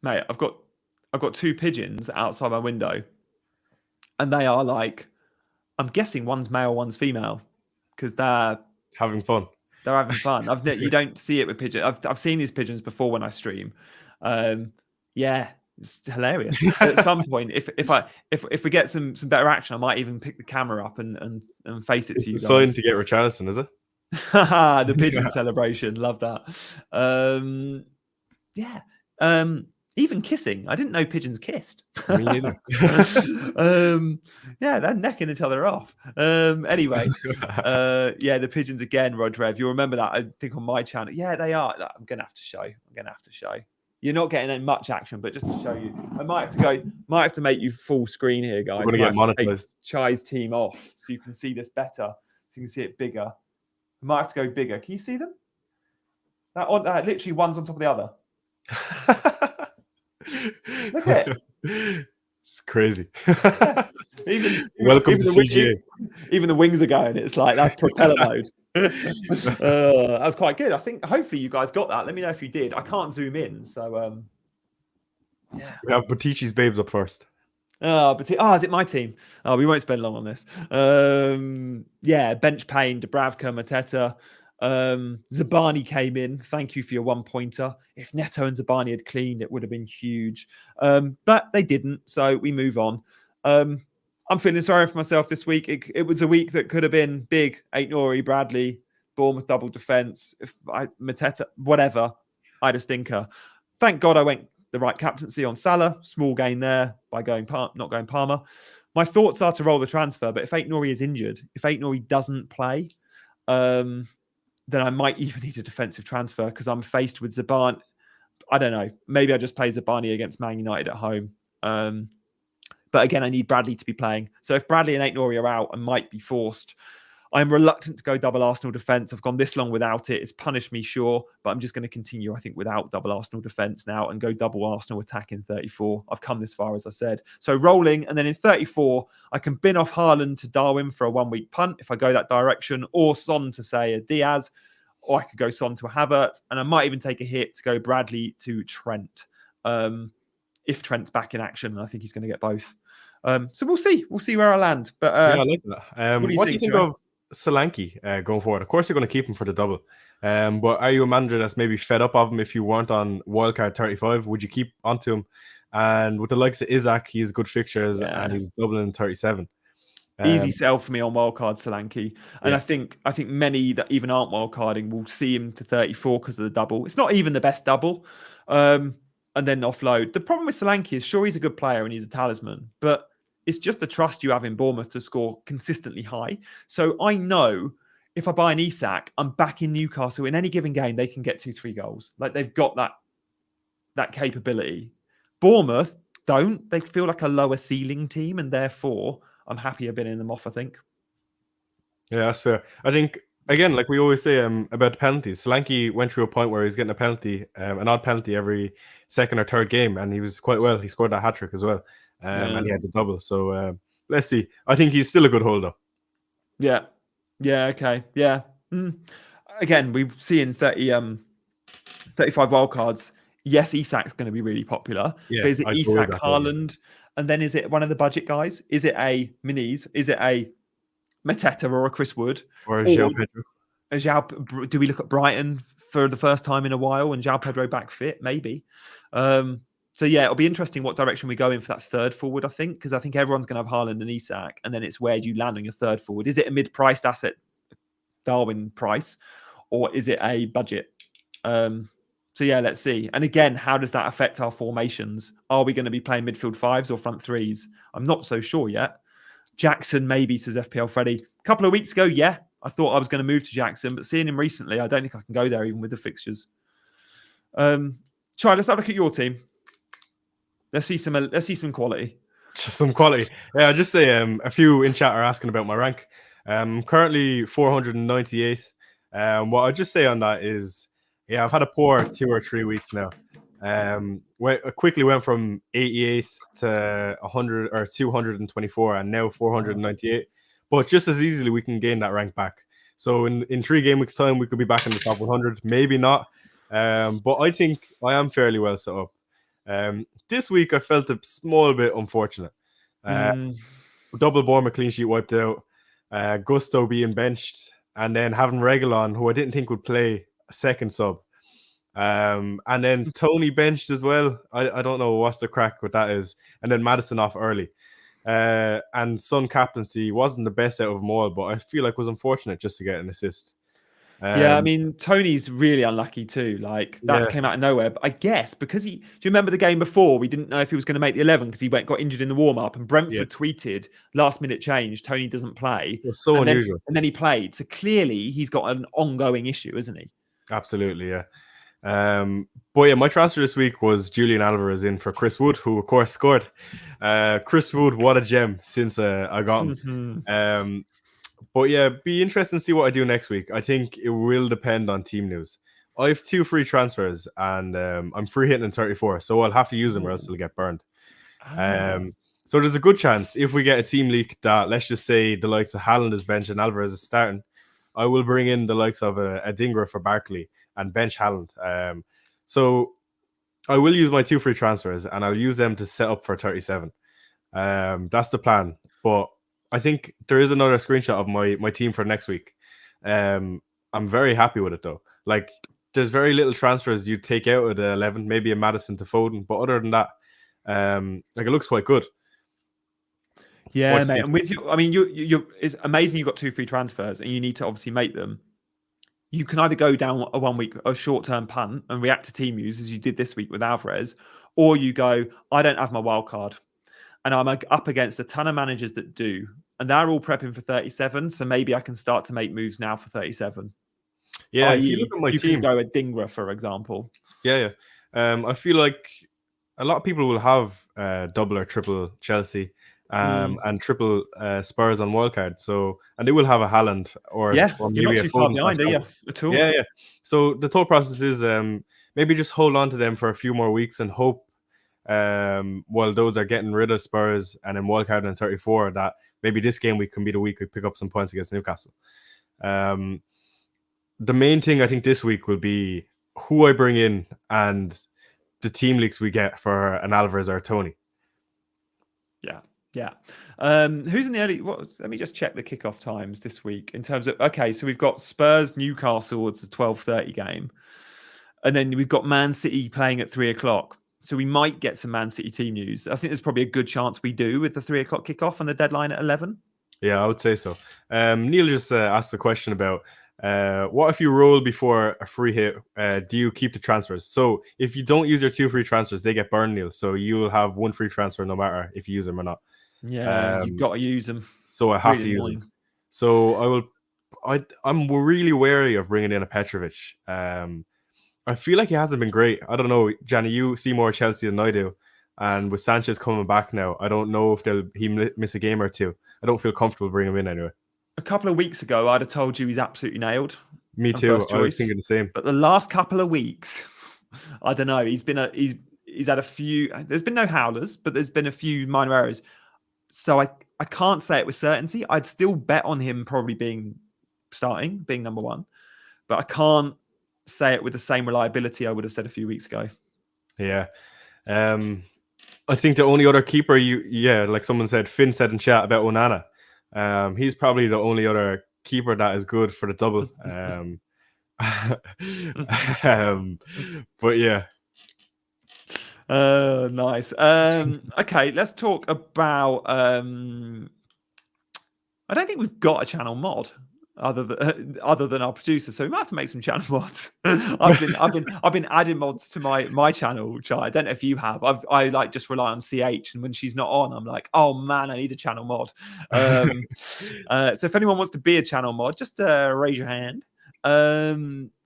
Mate, I've got 2 pigeons outside my window, and they are like, I'm guessing one's male, one's female, because they're having fun. They're having fun. You don't see it with pigeons. I've seen these pigeons before when I stream. Yeah, it's hilarious. At some point, if we get some better action, I might even pick the camera up and face it to you guys. Sign to get Richarlison, is it? The pigeon celebration. Love that. Yeah. Even kissing. I didn't know pigeons kissed. Me neither. Yeah, they're necking each other off. Anyway, yeah, the pigeons again, Rodrev. You'll remember that, I think, on my channel. Yeah, they are. I'm going to have to show. You're not getting much action, but just to show you, I might have to make you full screen here, guys. We're going to get monetized. Chai's team off so you can see this better, so you can see it bigger. We might have to go bigger. Can you see them? That literally one's on top of the other. Look at it. It's crazy. Yeah. Welcome to CGA. Even the wings are going. It's like that's propeller mode. That was quite good. I think hopefully you guys got that. Let me know if you did. I can't zoom in, so yeah. We have Batici's babes up first. Is it my team? Oh, we won't spend long on this. Yeah, bench Payne, Dubravka, Mateta. Zabani came in. Thank you for your 1-pointer. If Neto and Zabani had cleaned, it would have been huge. But they didn't, so we move on. I'm feeling sorry for myself this week. It was a week that could have been big. Aït-Nouri, Bradley, Bournemouth double defence. Mateta, whatever. I had a stinker. Thank God I went the right captaincy on Salah. Small gain there by not going Palmer. My thoughts are to roll the transfer, but if Aït-Nouri is injured, if Aït-Nouri doesn't play, then I might even need a defensive transfer because I'm faced with Zabani. I don't know. Maybe I just play Zabani against Man United at home. But again, I need Bradley to be playing. So if Bradley and Aït-Nouri are out, I might be forced. I'm reluctant to go double Arsenal defence. I've gone this long without it. It's punished me, sure. But I'm just going to continue, I think, without double Arsenal defence now and go double Arsenal attack in 34. I've come this far, as I said. So rolling. And then in 34, I can bin off Haaland to Darwin for a 1-week punt if I go that direction. Or Son to, say, a Diaz. Or I could go Son to a Havertz. And I might even take a hit to go Bradley to Trent. If Trent's back in action. And I think he's going to get both. So we'll see. We'll see where I land. But yeah, I like that. What do you think Joe? of Solanke going forward? Of course, you're going to keep him for the double. But are you a manager that's maybe fed up of him if you weren't on Wildcard 35? Would you keep onto him? And with the likes of Isaac, he's good fixtures and he's doubling 37. Easy sell for me on Wildcard Solanke. And I think many that even aren't wildcarding will see him to 34 because of the double. It's not even the best double. And then offload. The problem with Solanke is, sure, he's a good player and he's a talisman, but it's just the trust you have in Bournemouth to score consistently high. So I know if I buy an Isak, I'm back in Newcastle. In any given game, they can get 2-3 goals. Like, they've got that capability. Bournemouth don't. They feel like a lower ceiling team, and therefore I'm happier bidding them off, I think. Yeah, that's fair. I think, again, like we always say about penalties, Solanke went through a point where he's getting a penalty, an odd penalty every second or third game, and he was quite well. He scored that hat-trick as well. And he had the double. So let's see. I think he's still a good holder. Yeah. Yeah. Okay. Yeah. Again, we see in 35 wildcards, yes, Isak's going to be really popular. Yeah, but is it Isak, Haaland, and then is it one of the budget guys? Is it a Miniz? Is it a Mateta or a Chris Wood? Or a João Pedro? Do we look at Brighton for the first time in a while and João Pedro back fit? Maybe. So, yeah, it'll be interesting what direction we go in for that third forward, I think, because I think everyone's going to have Haaland and Isak, and then it's where do you land on your third forward? Is it a mid-priced asset, Darwin price, or is it a budget? So, yeah, let's see. And again, how does that affect our formations? Are we going to be playing midfield fives or front threes? I'm not so sure yet. Jackson, maybe, says FPL Freddy. A couple of weeks ago, yeah, I thought I was going to move to Jackson, but seeing him recently, I don't think I can go there even with the fixtures. Charlie, let's have a look at your team. Let's see some quality. Some quality. Yeah, I'll just say a few in chat are asking about my rank. Currently 498. What I'll just say on that is, yeah, I've had a poor 2 or 3 weeks now. I quickly went from 88th to 100 or 224 and now 498. But just as easily we can gain that rank back. So in 3 game weeks time we could be back in the top 100. Maybe not. But I think I am fairly well set up. This week I felt a small bit unfortunate. Double Bournemouth clean sheet wiped out. Gusto being benched, and then having Reguilon, who I didn't think would play, a second sub. And then Tony benched as well. I don't know what's the crack with that is. And then Maddison off early. And Son captaincy wasn't the best out of them all, but I feel like it was unfortunate just to get an assist. Yeah, I mean, Tony's really unlucky too. Like, that came out of nowhere. But I guess because do you remember the game before? We didn't know if he was going to make the 11 because he got injured in the warm-up, and Brentford tweeted, last-minute change, Tony doesn't play. It was so unusual. And then he played. So clearly he's got an ongoing issue, isn't he? Absolutely, yeah. But yeah, my transfer this week was Julian Alvarez in for Chris Wood, who of course scored. Chris Wood, what a gem since I got him. But yeah, be interesting to see what I do next week. I think it will depend on team news. I have 2 free transfers, and I'm free hitting in 34, so I'll have to use them or else they'll get burned. So there's a good chance if we get a team leak that, let's just say, the likes of Haaland is bench and Alvarez is starting, I will bring in the likes of a Dingra for Barkley and bench Haaland. So I will use my 2 free transfers and I'll use them to set up for 37. That's the plan. But I think there is another screenshot of my team for next week. I'm very happy with it though. Like, there's very little transfers you take out of the 11, maybe a Maddison to Foden, but other than that, like, it looks quite good. Yeah, mate. And with you, I mean, it's amazing you got 2 free transfers and you need to obviously make them. You can either go down a short-term punt and react to team news as you did this week with Alvarez, or you go, I don't have my wild card. And I'm up against a ton of managers that do. And they're all prepping for 37. So maybe I can start to make moves now for 37. Yeah, if you look at my team, can go a Dingra, for example. Yeah. I feel like a lot of people will have double or triple Chelsea and triple Spurs on Wildcard. So, and they will have a Haaland or you're maybe not a too far Foden behind, are you? At all? Yeah. So the thought process is maybe just hold on to them for a few more weeks and hope while those are getting rid of Spurs and then Wildcard in 34 that maybe this game week can be the week we pick up some points against Newcastle. The main thing I think this week will be who I bring in and the team leaks we get for an Alvarez or a Tony. Yeah. Who's in the early? Let me just check the kickoff times this week in terms of. Okay, so we've got Spurs Newcastle. It's a 12:30 game, and then we've got Man City playing at 3:00. So we might get some Man City team news. I think there's probably a good chance we do with the 3:00 kickoff and the deadline at 11. Yeah, I would say so. Neil just asked a question about what if you roll before a free hit? Do you keep the transfers? So if you don't use your 2 free transfers, they get burned, Neil. So you will have 1 free transfer no matter if you use them or not. Yeah, you've got to use them. So I have to use them. So I'm really wary of bringing in a Petrovic. I feel like he hasn't been great. I don't know, Johnny, you see more Chelsea than I do. And with Sanchez coming back now, I don't know if he miss a game or two. I don't feel comfortable bringing him in anyway. A couple of weeks ago, I'd have told you he's absolutely nailed. Me too. I was thinking the same. But the last couple of weeks, I don't know. He's had a few. There's been no howlers, but there's been a few minor errors. So I can't say it with certainty. I'd still bet on him probably being number 1, but I can't say it with the same reliability I would have said a few weeks ago. Yeah. I think the only other keeper like someone said, Finn said in chat about Onana. He's probably the only other keeper that is good for the double. But yeah. Nice. Okay, let's talk about. I don't think we've got a channel mod other than our producer, so we might have to make some channel mods. I've been adding mods to my channel, which I don't know if you have. I like just rely on CH, and when she's not on, I'm like, oh man, I need a channel mod. So if anyone wants to be a channel mod, just raise your hand.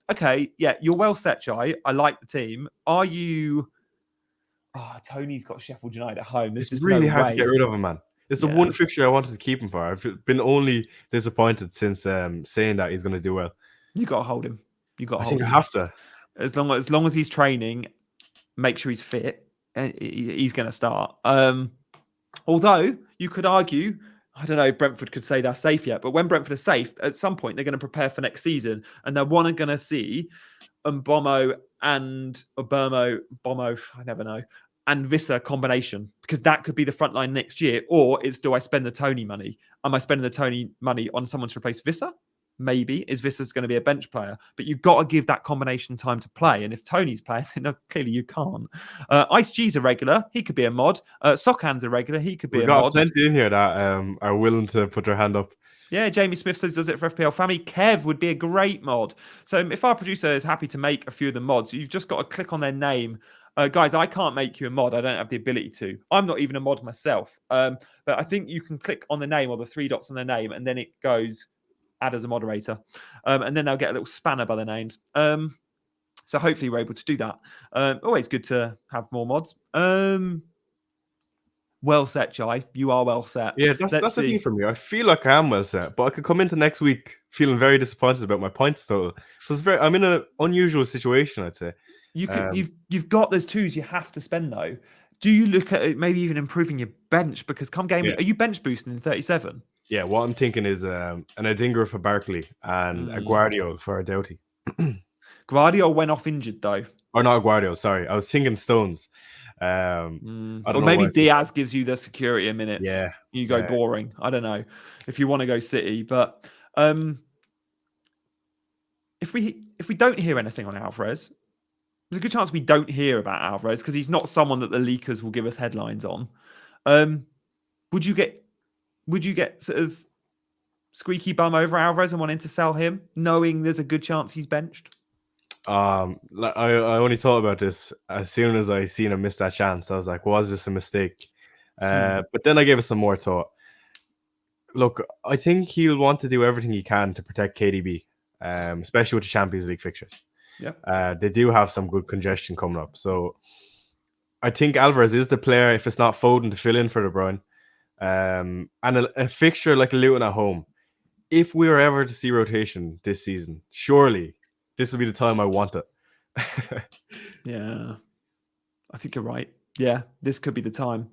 Okay, yeah, you're well set, Jai. I like the team. Are you? Tony's got Sheffield United at home. This is really hard to get rid of him, man. It's the one fixture I wanted to keep him for. I've been only disappointed since saying that he's going to do well. You got to hold him. I think I have to. As long as he's training, make sure he's fit. He's going to start. Although you could argue, I don't know, Brentford could say they're safe yet, but when Brentford are safe, at some point they're going to prepare for next season, and they're going to see Mbomo and Bomo, I never know, and Visser combination, because that could be the front line next year. Or it's, do I spend the Tony money? Am I spending the Tony money on someone to replace Visser? Maybe. Is Visser's going to be a bench player? But you've got to give that combination time to play. And if Tony's playing, then clearly you can't. Ice G's a regular. He could be a mod. Sokhan's a regular. He could be a mod. We've got plenty in here that are willing to put their hand up. Yeah, Jamie Smith says does it for FPL Family. Kev would be a great mod. So if our producer is happy to make a few of the mods, you've just got to click on their name. Guys, I can't make you a mod. I don't have the ability to. I'm not even a mod myself. But I think you can click on the name or the 3 dots on their name, and then it goes add as a moderator. And then they'll get a little spanner by their names. So hopefully we're able to do that. Always good to have more mods. Well set, Jai. You are well set. Yeah, that's the thing for me. I feel like I am well set, but I could come into next week feeling very disappointed about my points total. So I'm in an unusual situation, I'd say. You've got those twos you have to spend though. Do you look at it, maybe even improving your bench? Because come game week, are you bench boosting in 37? Yeah, what I'm thinking is an Adingra for Barkley and a Guardiola for a Doughty. Guardiola went off injured though. Or not Guardiola, sorry. I was thinking Stones. Or maybe Diaz gives you the security in minutes. Yeah. You go boring. I don't know if you want to go City, but if we don't hear anything on Alvarez, there's a good chance we don't hear about Alvarez because he's not someone that the leakers will give us headlines on. Would you get sort of squeaky bum over Alvarez and wanting to sell him, knowing there's a good chance he's benched? I only thought about this as soon as I seen him miss that chance. I was like, was this a mistake? But then I gave it some more thought. Look, I think he'll want to do everything he can to protect KDB, especially with the Champions League fixtures. Yeah, they do have some good congestion coming up. So I think Alvarez is the player, if it's not Foden, to fill in for De Bruyne. And a fixture like Luton at home, if we were ever to see rotation this season, surely this will be the time I want it. Yeah, I think you're right. Yeah, this could be the time.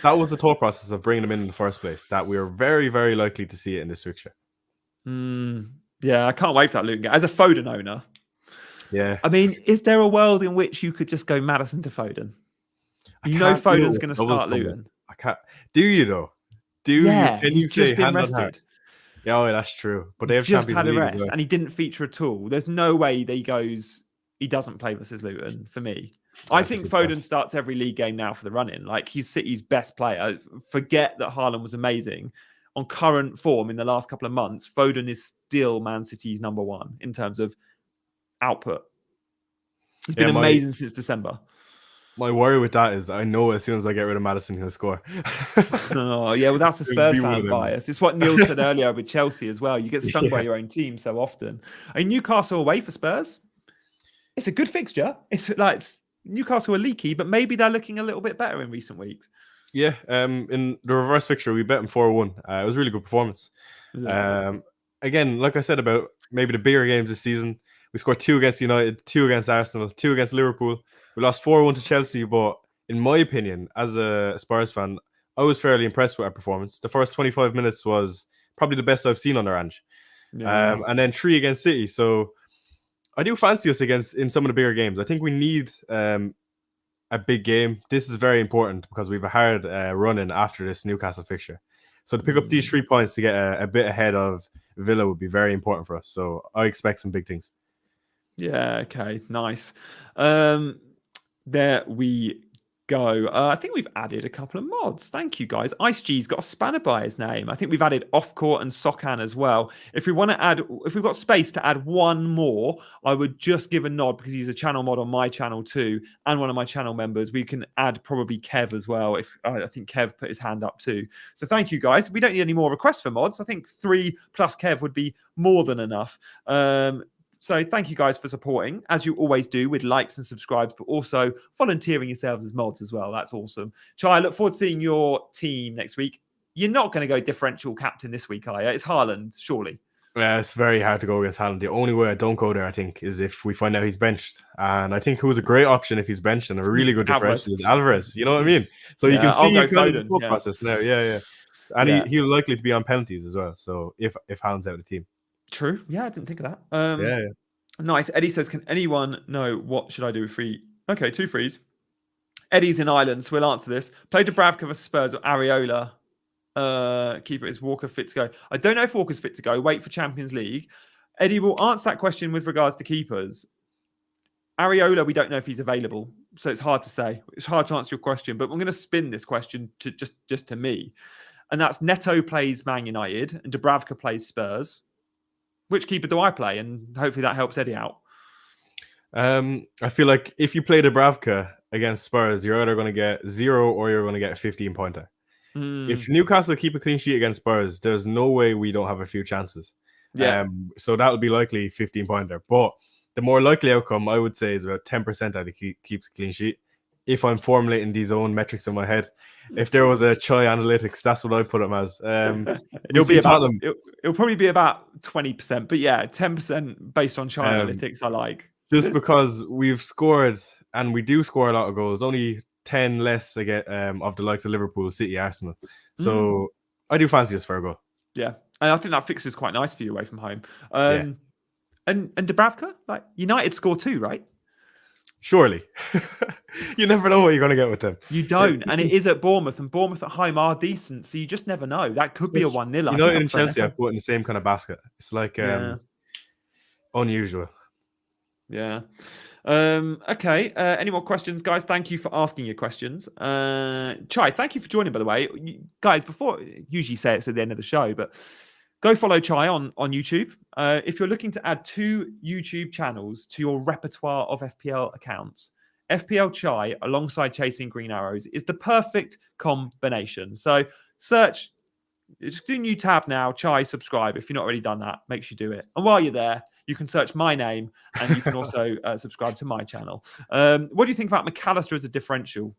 That was the thought process of bringing him in the first place, that we are very, very likely to see it in this fixture. Yeah, I can't wait for that Luton game. As a Foden owner, yeah. I mean, is there a world in which you could just go Maddison to Foden? You know Foden's going to start Luton. I can't. Do you though? Yeah, he's just been rested. Yeah, oh, that's true. But they have just Champions had a League rest, and he didn't feature at all. There's no way that he doesn't play versus Luton for me. I think Foden starts every league game now for the run-in. Like, he's City's best player. Forget that Haaland was amazing. On current form in the last couple of months, Foden is still Man City's number one in terms of output. He's been amazing since December. My worry with that is I know as soon as I get rid of Maddison, he'll score. Oh, yeah, well, that's the Spurs fan bias. It's what Neil said earlier with Chelsea as well. You get stung by your own team so often. I mean, Newcastle away for Spurs, it's a good fixture. It's Newcastle are leaky, but maybe they're looking a little bit better in recent weeks. Yeah, in the reverse fixture, we bet them 4-1. It was a really good performance. Yeah. Again, like I said about maybe the bigger games this season, we scored 2 against United, 2 against Arsenal, 2 against Liverpool. We lost 4-1 to Chelsea, but in my opinion, as a Spurs fan, I was fairly impressed with our performance. The first 25 minutes was probably the best I've seen on Orange. Yeah. And then 3 against City. So I do fancy us in some of the bigger games. I think we need a big game. This is very important because we have a hard run-in after this Newcastle fixture. So to pick up these 3 points to get a bit ahead of Villa would be very important for us. So I expect some big things. Yeah, okay, nice. There we go. I think we've added a couple of mods. Thank you, guys. Ice G's got a spanner by his name. I think we've added Off Court and Sokan as well. If we've got space to add one more, I would just give a nod because he's a channel mod on my channel too, and one of my channel members. We can add probably Kev as well. If I think Kev put his hand up too. So thank you, guys. We don't need any more requests for mods. I think 3 plus Kev would be more than enough. So thank you guys for supporting, as you always do, with likes and subscribes, but also volunteering yourselves as mods as well. That's awesome. Chai, I look forward to seeing your team next week. You're not going to go differential captain this week, are you? It's Haaland, surely. Yeah, it's very hard to go against Haaland. The only way I don't go there, I think, is if we find out he's benched. And I think who's a great option if he's benched and a really good differential is Alvarez. You know what I mean? So you can see the thought process now. Yeah. And he'll likely to be on penalties as well. So if Haaland's out of the team. True. Yeah, I didn't think of that. Yeah. Nice. Eddie says, can anyone know what should I do with free? Okay, 2 frees. Eddie's in Ireland, so we'll answer this. Play Dubravka versus Spurs or Areola. Keeper, is Walker fit to go? I don't know if Walker's fit to go. Wait for Champions League. Eddie will answer that question with regards to keepers. Areola, we don't know if he's available, so it's hard to say. It's hard to answer your question, but I'm going to spin this question to just to me. And that's Neto plays Man United and Dubravka plays Spurs. Which keeper do I play? And hopefully that helps Eddie out. I feel like if you play Dubravka against Spurs, you're either going to get 0 or you're going to get a 15-pointer. If Newcastle keep a clean sheet against Spurs, there's no way we don't have a few chances. Yeah. So that would be likely 15-pointer. But the more likely outcome, I would say, is about 10% that he keeps a clean sheet. if I'm formulating these own metrics in my head, if there was a Chai analytics, that's what I put them as. It'll probably be about 20%, but yeah, 10% based on Chai analytics. I like just because we've scored and we do score a lot of goals, only 10 less I get of the likes of Liverpool, City, Arsenal. So I do fancy us for a goal. Yeah, and I think that fixture is quite nice for you away from home. And Dubravka, like United score 2, right? Surely. You never know what you're going to get with them. You don't. And it is at Bournemouth, and Bournemouth at home are decent. So you just never know. That could be a 1-0. United and Chelsea I put in the same kind of basket. It's like unusual. Yeah. Okay. Any more questions, guys? Thank you for asking your questions. Chai, thank you for joining, by the way. Guys, before, usually say it's at the end of the show, but go follow Chai on YouTube. If you're looking to add 2 YouTube channels to your repertoire of FPL accounts, FPL Chai alongside Chasing Green Arrows is the perfect combination. So search, just do a new tab now, Chai, subscribe. If you're not already done that, make sure you do it. And while you're there, you can search my name and you can also subscribe to my channel. What do you think about McAllister as a differential?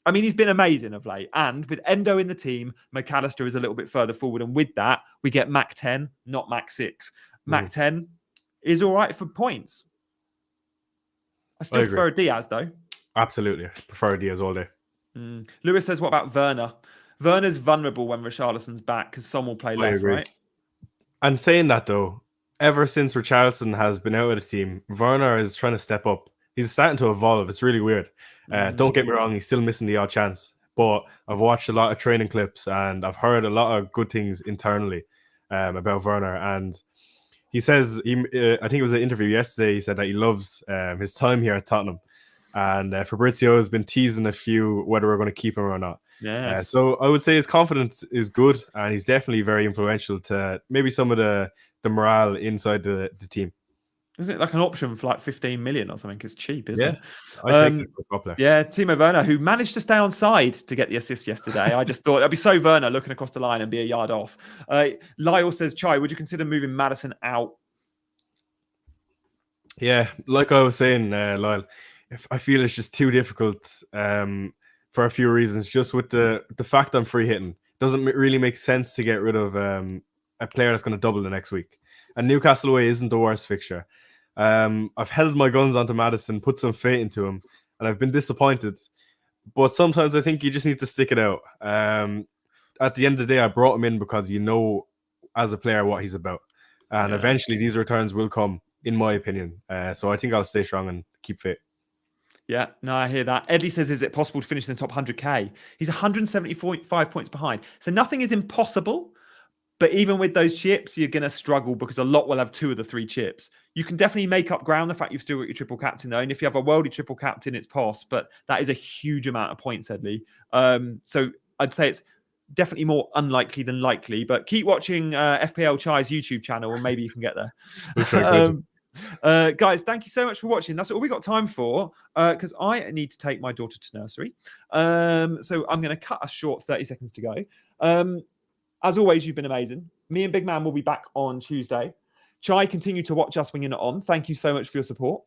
I mean, he's been amazing of late. And with Endo in the team, McAllister is a little bit further forward. And with that, we get Mac 10, not Mac 6. Mac 10 is all right for points. I still prefer Diaz, though. Absolutely. I prefer Diaz all day. Lewis says, what about Werner? Werner's vulnerable when Richarlison's back because Son will play left, right? And saying that, though, ever since Richarlison has been out of the team, Werner is trying to step up. He's starting to evolve. It's really weird. Don't get me wrong, he's still missing the odd chance. But I've watched a lot of training clips and I've heard a lot of good things internally about Werner. And he says, I think it was an interview yesterday, he said that he loves his time here at Tottenham. And Fabrizio has been teasing a few whether we're going to keep him or not. Yes. So I would say his confidence is good and he's definitely very influential to maybe some of the morale inside the team. Isn't it like an option for like 15 million or something? It's cheap, isn't it? I think it's yeah, Timo Werner, who managed to stay on side to get the assist yesterday. I just thought that'd be so Werner looking across the line and be a yard off. Lyle says, Chai, would you consider moving Maddison out? Yeah, like I was saying, Lyle, I feel it's just too difficult for a few reasons. Just with the fact I'm free hitting, doesn't really make sense to get rid of a player that's going to double the next week. And Newcastle away isn't the worst fixture. I've held my guns onto Maddison, put some faith into him, and I've been disappointed. But sometimes I think you just need to stick it out. At the end of the day, I brought him in because you know, as a player, what he's about. And eventually these returns will come, in my opinion. So I think I'll stay strong and keep fit. Yeah, no, I hear that. Eddie says, is it possible to finish in the top 100k? He's 175 points behind. So nothing is impossible. But even with those chips, you're going to struggle because a lot will have 2 of the 3 chips. You can definitely make up ground the fact you've still got your triple captain, though. And if you have a worldly triple captain, it's pos. But that is a huge amount of points, Edley. So I'd say it's definitely more unlikely than likely. But keep watching FPL Chai's YouTube channel and maybe you can get there. Guys, thank you so much for watching. That's all we got time for because I need to take my daughter to nursery. So I'm going to cut us short, 30 seconds to go. As always, you've been amazing. Me and Big Man will be back on Tuesday. Chai, continue to watch us when you're not on. Thank you so much for your support.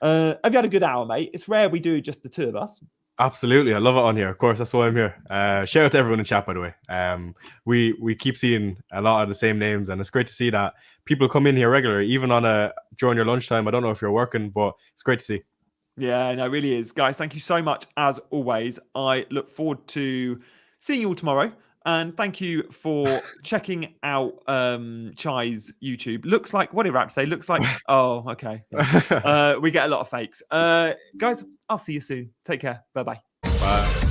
Have you had a good hour, mate? It's rare we do just the 2 of us. Absolutely. I love it on here. Of course, that's why I'm here. Shout out to everyone in chat, by the way. We keep seeing a lot of the same names, and it's great to see that people come in here regularly, even on during your lunchtime. I don't know if you're working, but it's great to see. Yeah, no, it really is. Guys, thank you so much, as always. I look forward to seeing you all tomorrow. And thank you for checking out Chai's YouTube. Looks like, what did Rap say? Looks like, oh, okay. Yeah. We get a lot of fakes. Guys, I'll see you soon. Take care. Bye-bye. Bye.